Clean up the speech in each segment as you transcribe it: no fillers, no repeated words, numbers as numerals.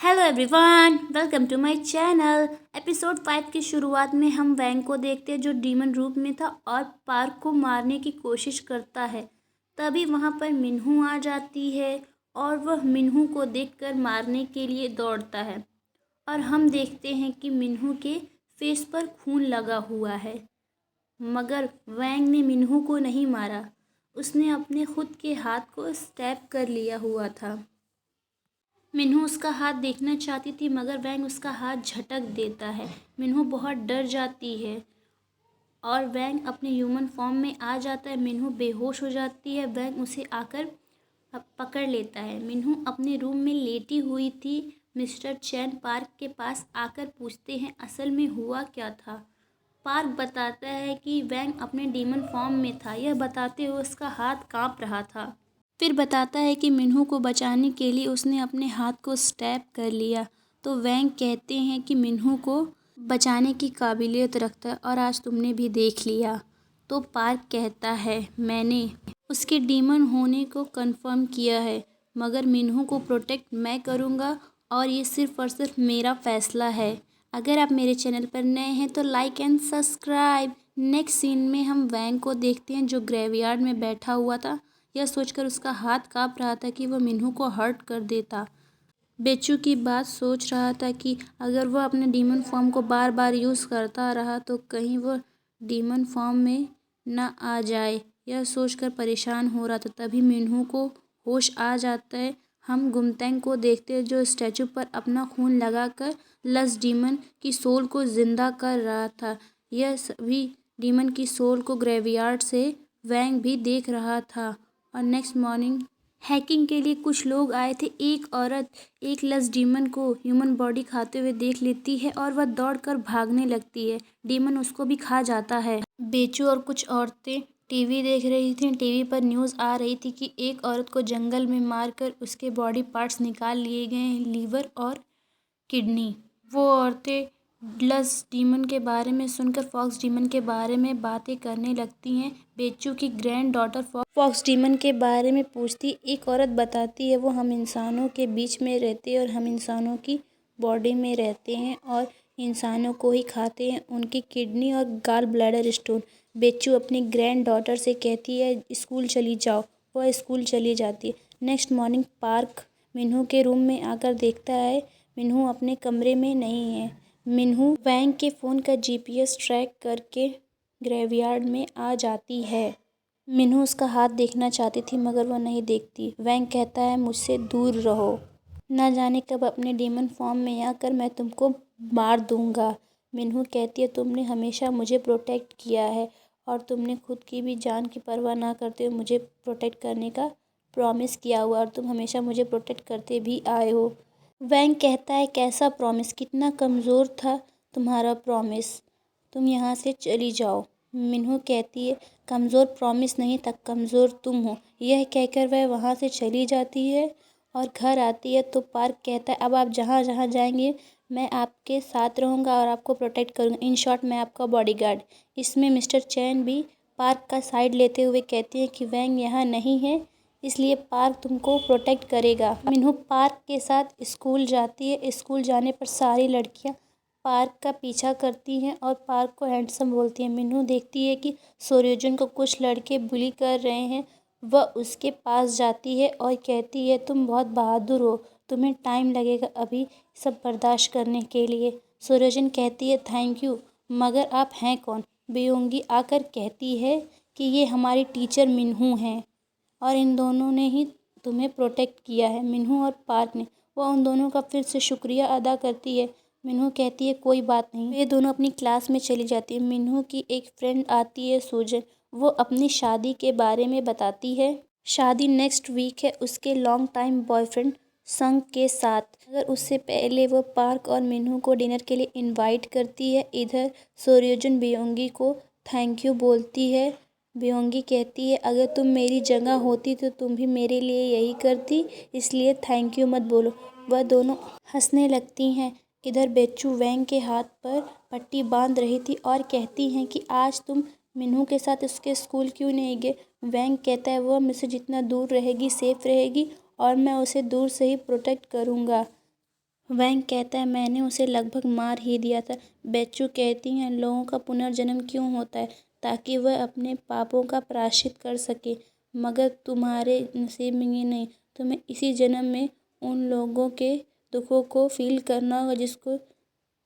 Hello everyone, welcome to my channel. Episode 5 की शुरुआत में हम वैंग को देखते हैं जो डीमन रूप में था और पार्क को मारने की कोशिश करता है। तभी वहाँ पर मिन्हू आ जाती है और वह मिन्हू को देखकर मारने के लिए दौड़ता है और हम देखते हैं कि मिन्हू के फेस पर खून लगा हुआ है। मगर वैंग ने मिन्हू को नहीं मारा, उसने अपने खुद के हाथ को स्टैब कर लिया हुआ था। मिन्हू उसका हाथ देखना चाहती थी मगर वैंग उसका हाथ झटक देता है। मिन्हू बहुत डर जाती है और वैंग अपने ह्यूमन फॉर्म में आ जाता है। मिन्हू बेहोश हो जाती है। वैंग उसे आकर पकड़ लेता है। मिन्हू अपने रूम में लेटी हुई थी। मिस्टर चैन पार्क के पास आकर पूछते हैं असल में हुआ क्या था। पार्क बताता है कि वैंग अपने डीमन फॉर्म में था, यह बताते हुए उसका हाथ कांप रहा था। फिर बताता है कि मिन्हू को बचाने के लिए उसने अपने हाथ को स्टैब कर लिया। तो वैंग कहते हैं कि मिन्हू को बचाने की काबिलियत रखता है और आज तुमने भी देख लिया। तो पार्क कहता है मैंने उसके डीमन होने को कंफर्म किया है, मगर मिन्हू को प्रोटेक्ट मैं करूँगा और ये सिर्फ़ और सिर्फ मेरा फ़ैसला है। अगर आप मेरे चैनल पर नए हैं तो like and subscribe. Next scene में हम वैंग को देखते हैं जो ग्रेवयार्ड में बैठा हुआ था। यह सोचकर उसका हाथ काँप रहा था कि वह मिन्हू को हर्ट कर देता। बेचू की बात सोच रहा था कि अगर वह अपने डीमन फॉर्म को बार बार यूज़ करता रहा तो कहीं वह डीमन फॉर्म में न आ जाए। यह सोचकर परेशान हो रहा था। तभी मिन्हू को होश आ जाता है। हम गुमतैंग को देखते हैं जो स्टैचू पर अपना खून लगाकर लस डीमन की सोल को जिंदा कर रहा था। यह सभी डीमन की सोल को ग्रेवयार्ड से वैंग भी देख रहा था। और नेक्स्ट मॉर्निंग हैकिंग के लिए कुछ लोग आए थे। एक औरत एक लस डीमन को ह्यूमन बॉडी खाते हुए देख लेती है और वह दौड़कर भागने लगती है। डीमन उसको भी खा जाता है। बेचू और कुछ औरतें टीवी देख रही थीं। टीवी पर न्यूज़ आ रही थी कि एक औरत को जंगल में मारकर उसके बॉडी पार्ट्स निकाल लिए गए हैं, लीवर और किडनी। वो औरतें लस डीमन के बारे में सुनकर फॉक्स डीमन के बारे में बातें करने लगती हैं। बेचू की ग्रैंड डॉटर फॉक्स डीमन के बारे में पूछती। एक औरत बताती है वो हम इंसानों के बीच में रहते हैं और हम इंसानों की बॉडी में रहते हैं और इंसानों को ही खाते हैं, उनकी किडनी और गाल ब्लैडर स्टोन। बेचू अपनी ग्रैंड डॉटर से कहती है स्कूल चली जाओ। वह स्कूल चली जाती है। नेक्स्ट मॉर्निंग पार्क मिन्हू के रूम में आकर देखता है मिन्हू अपने कमरे में नहीं है। मिन्हू वैंग के फ़ोन का जीपीएस ट्रैक करके ग्रेवयार्ड में आ जाती है। मिन्हू उसका हाथ देखना चाहती थी मगर वह नहीं देखती। वैंग कहता है मुझसे दूर रहो, न जाने कब अपने डीमन फॉर्म में आकर मैं तुमको मार दूंगा। मिन्हू कहती है तुमने हमेशा मुझे प्रोटेक्ट किया है और तुमने खुद की भी जान की परवाह ना करते हुए मुझे प्रोटेक्ट करने का प्रॉमिस किया हुआ और तुम हमेशा मुझे प्रोटेक्ट करते भी आए हो। वैंग कहता है कैसा प्रॉमिस, कितना कमज़ोर था तुम्हारा प्रॉमिस, तुम यहाँ से चली जाओ। मिन्हू कहती है कमज़ोर प्रॉमिस नहीं था, कमज़ोर तुम हो। यह कहकर वह वहाँ से चली जाती है और घर आती है। तो पार्क कहता है अब आप जहाँ जहाँ जाएंगे मैं आपके साथ रहूँगा और आपको प्रोटेक्ट करूँगा। इन शॉर्ट मैं आपका बॉडीगार्ड। इसमें मिस्टर चैन भी पार्क का साइड लेते हुए कहते हैं कि वैंग यहाँ नहीं है इसलिए पार्क तुमको प्रोटेक्ट करेगा। मिन्हू पार्क के साथ स्कूल जाती है। स्कूल जाने पर सारी लड़कियां पार्क का पीछा करती हैं और पार्क को हैंडसम बोलती हैं। मिन्हू देखती है कि सोर्योजुन को कुछ लड़के बुली कर रहे हैं। वह उसके पास जाती है और कहती है तुम बहुत बहादुर हो, तुम्हें टाइम लगेगा अभी सब बर्दाश्त करने के लिए। सोर्योजुन कहती है थैंक यू, मगर आप हैं कौन। बेयोंगी आकर कहती है कि ये हमारी टीचर मिन्हू हैं और इन दोनों ने ही तुम्हें प्रोटेक्ट किया है। मिन्हू और पार्क ने वह उन दोनों का फिर से शुक्रिया अदा करती है। मिन्हू कहती है कोई बात नहीं। ये दोनों अपनी क्लास में चली जाती है। मिन्हू की एक फ्रेंड आती है सूजन। वो अपनी शादी के बारे में बताती है। शादी नेक्स्ट वीक है उसके लॉन्ग टाइम बॉयफ्रेंड संग के साथ। अगर उससे पहले वो पार्क और मिन्हू को डिनर के लिए इनवाइट करती है। इधर सोर्योजुन बेयोंगी को थैंक यू बोलती है। बेयोंगी कहती है अगर तुम मेरी जगह होती तो तुम भी मेरे लिए यही करती, इसलिए थैंक यू मत बोलो। वह दोनों हंसने लगती हैं। इधर बेचू वैंग के हाथ पर पट्टी बांध रही थी और कहती हैं कि आज तुम मिन्हू के साथ उसके स्कूल क्यों नहीं गए। वैंग कहता है वह मुझसे जितना दूर रहेगी सेफ रहेगी और मैं उसे दूर से ही प्रोटेक्ट करूँगा। वैंग कहता है मैंने उसे लगभग मार ही दिया था। बेचू कहती हैं लोगों का पुनर्जन्म क्यों होता है? ताकि वह अपने पापों का प्रायश्चित कर सके। मगर तुम्हारे नसीब में ये नहीं। तुम्हें इसी जन्म में उन लोगों के दुखों को फील करना होगा जिसको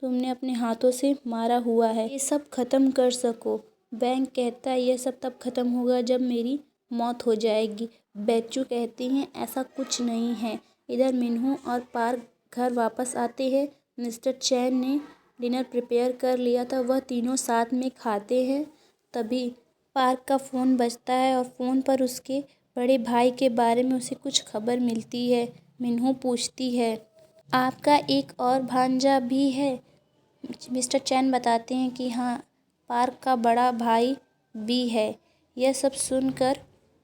तुमने अपने हाथों से मारा हुआ है। ये सब खत्म कर सको। वैंग कहता है यह सब तब खत्म होगा जब मेरी मौत हो जाएगी। बेचू कहती हैं ऐसा कुछ नहीं है। इधर मिन्हू और पार्क घर वापस आते हैं। मिस्टर चैन ने डिनर प्रिपेयर कर लिया था। वह तीनों साथ में खाते हैं। तभी पार्क का फ़ोन बजता है और फ़ोन पर उसके बड़े भाई के बारे में उसे कुछ खबर मिलती है। मिन्हू पूछती है आपका एक और भांजा भी है? मिस्टर चैन बताते हैं कि हाँ, पार्क का बड़ा भाई भी है। यह सब सुनकर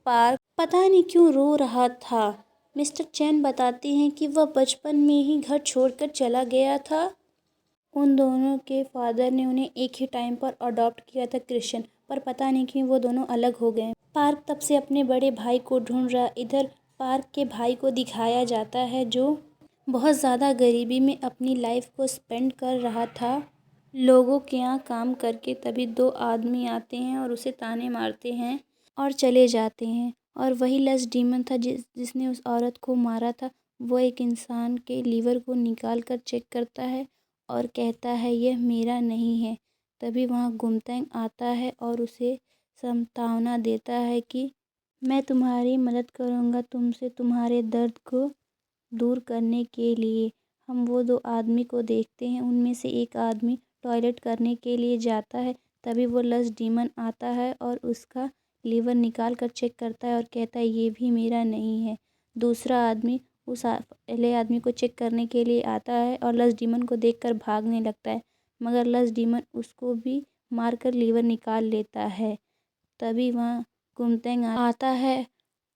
पार्क पता नहीं क्यों रो रहा था। मिस्टर चैन बताते हैं कि वह बचपन में ही घर छोड़कर चला गया था। उन दोनों के फादर ने उन्हें एक ही टाइम पर अडॉप्ट किया था क्रिश्चियन, पर पता नहीं क्यों वो दोनों अलग हो गए। पार्क तब से अपने बड़े भाई को ढूंढ रहा। इधर पार्क के भाई को दिखाया जाता है जो बहुत ज़्यादा गरीबी में अपनी लाइफ को स्पेंड कर रहा था लोगों के यहाँ काम करके। तभी दो आदमी आते हैं और उसे ताने मारते हैं और चले जाते हैं। और वही लस्ट डीमन था जिसने उस औरत को मारा था। वो एक इंसान के लीवर को निकाल कर चेक करता है और कहता है यह मेरा नहीं है। तभी वहाँ गुमतैंग आता है और उसे संतावना देता है कि मैं तुम्हारी मदद करूँगा तुमसे तुम्हारे दर्द को दूर करने के लिए। हम वो दो आदमी को देखते हैं। उनमें से एक आदमी टॉयलेट करने के लिए जाता है। तभी वो लस्ट डीमन आता है और उसका लीवर निकाल कर चेक करता है और कहता है ये भी मेरा नहीं है। दूसरा आदमी उस पहले आदमी को चेक करने के लिए आता है और लस्ट डीमन को देखकर भागने लगता है, मगर लस्ट डीमन उसको भी मारकर लीवर निकाल लेता है। तभी वहाँ गुमतेंग आता है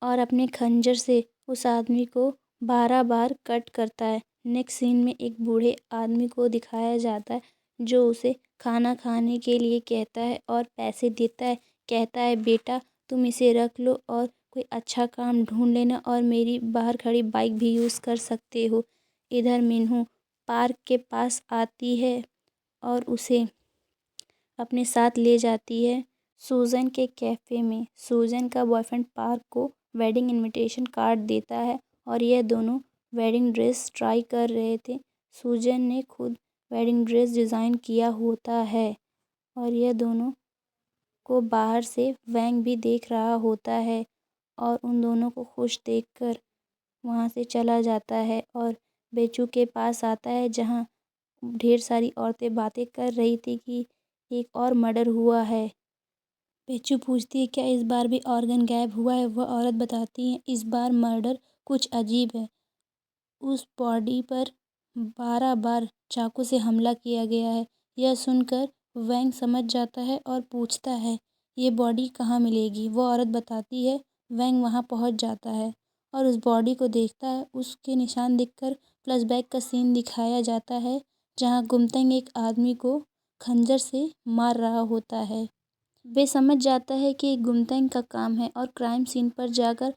और अपने खंजर से उस आदमी को 12 बार कट करता है। नेक्स्ट सीन में एक बूढ़े आदमी को दिखाया जाता है जो उसे खाना खाने के लिए कहता है और पैसे देता है। कहता है बेटा तुम इसे रख लो और कोई अच्छा काम ढूंढ लेना और मेरी बाहर खड़ी बाइक भी यूज़ कर सकते हो। इधर मिन्हू पार्क के पास आती है और उसे अपने साथ ले जाती है सूजन के कैफ़े में। सूजन का बॉयफ्रेंड पार्क को वेडिंग इनविटेशन कार्ड देता है और यह दोनों वेडिंग ड्रेस ट्राई कर रहे थे। सूजन ने खुद वेडिंग ड्रेस डिज़ाइन किया होता है और यह दोनों को बाहर से वैंग भी देख रहा होता है और उन दोनों को खुश देखकर वहाँ से चला जाता है और बेचू के पास आता है जहाँ ढेर सारी औरतें बातें कर रही थी कि एक और मर्डर हुआ है। बेचू पूछती है क्या इस बार भी ऑर्गन गायब हुआ है? वह औरत बताती है इस बार मर्डर कुछ अजीब है। उस बॉडी पर 12 बार चाकू से हमला किया गया है। यह सुनकर वैंग समझ जाता है और पूछता है ये बॉडी कहाँ मिलेगी? वो औरत बताती है। वैंग वहाँ पहुँच जाता है और उस बॉडी को देखता है। उसके निशान देखकर फ्लैशबैक का सीन दिखाया जाता है जहाँ गुमतेंग एक आदमी को खंजर से मार रहा होता है। वे समझ जाता है कि गुमतेंग का काम है और क्राइम सीन पर जाकर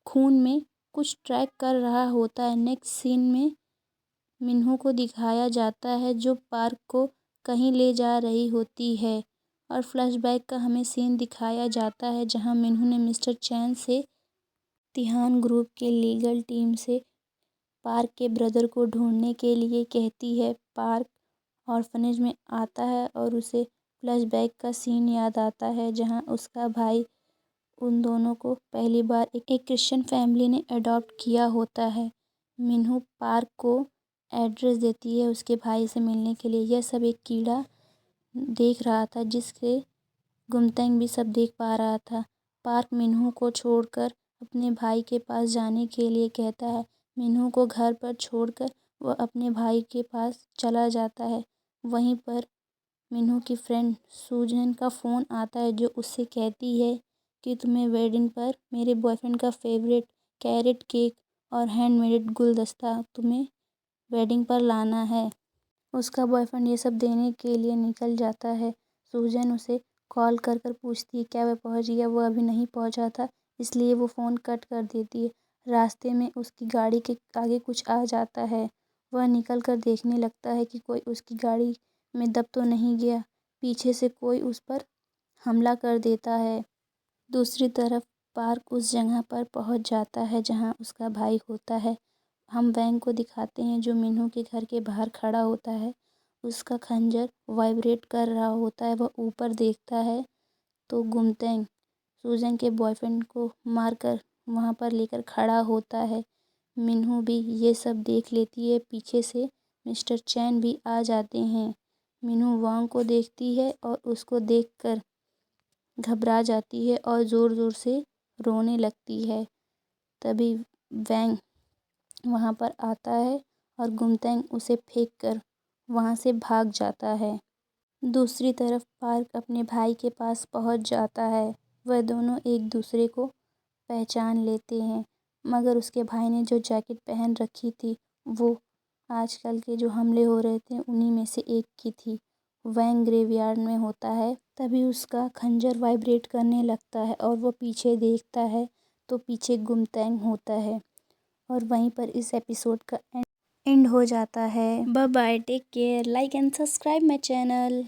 खून में कुछ ट्रैक कर रहा होता है। नेक्स्ट सीन में मिन्हू को दिखाया जाता है जो पार्क को कहीं ले जा रही होती है और फ्लैशबैक का हमें सीन दिखाया जाता है जहां मिन्हू ने मिस्टर चैन से तिहान ग्रुप के लीगल टीम से पार्क के ब्रदर को ढूंढने के लिए कहती है। पार्क ऑर्फनेज में आता है और उसे फ्लैशबैक का सीन याद आता है जहां उसका भाई उन दोनों को पहली बार एक क्रिश्चियन फैमिली ने अडॉप्ट किया होता है। मिन्हू पार्क को एड्रेस देती है उसके भाई से मिलने के लिए। यह सब एक कीड़ा देख रहा था जिससे गुमतेंग भी सब देख पा रहा था। पार्क मिन्हू को छोड़कर अपने भाई के पास जाने के लिए कहता है। मिन्हू को घर पर छोड़कर वह अपने भाई के पास चला जाता है। वहीं पर मिन्हू की फ्रेंड सूजन का फ़ोन आता है जो उससे कहती है कि तुम्हें वेडिंग पर मेरे बॉयफ्रेंड का फेवरेट कैरेट केक और हैंडमेड गुलदस्ता तुम्हें वेडिंग पर लाना है। उसका बॉयफ्रेंड ये सब देने के लिए निकल जाता है। सूजन उसे कॉल कर कर पूछती है क्या वह पहुंच गया। वह अभी नहीं पहुंचा था इसलिए वो फ़ोन कट कर देती है। रास्ते में उसकी गाड़ी के आगे कुछ आ जाता है वह निकल कर देखने लगता है कि कोई उसकी गाड़ी में दब तो नहीं गया। पीछे से कोई उस पर हमला कर देता है। दूसरी तरफ पार्क उस जगह पर पहुंच जाता है जहां उसका भाई होता है। हम वैंग को दिखाते हैं जो मिन्हू के घर के बाहर खड़ा होता है। उसका खंजर वाइब्रेट कर रहा होता है। वह ऊपर देखता है तो गुमतेंग सूजन के बॉयफ्रेंड को मारकर वहाँ पर लेकर खड़ा होता है। मिन्हू भी ये सब देख लेती है। पीछे से मिस्टर चैन भी आ जाते हैं। मिन्हू वांग को देखती है और उसको देखकर घबरा जाती है और ज़ोर ज़ोर से रोने लगती है। तभी वैंग वहाँ पर आता है और गुमतेंग उसे फेंक कर वहाँ से भाग जाता है। दूसरी तरफ पार्क अपने भाई के पास पहुँच जाता है। वह दोनों एक दूसरे को पहचान लेते हैं, मगर उसके भाई ने जो जैकेट पहन रखी थी वो आजकल के जो हमले हो रहे थे उन्हीं में से एक की थी। वैंग ग्रेवयार्ड में होता है। तभी उसका खंजर वाइब्रेट करने लगता है और वो पीछे देखता है तो पीछे गुमतेंग होता है। और वहीं पर इस एपिसोड का एंड हो जाता है। Bye bye, take care, like and subscribe my channel.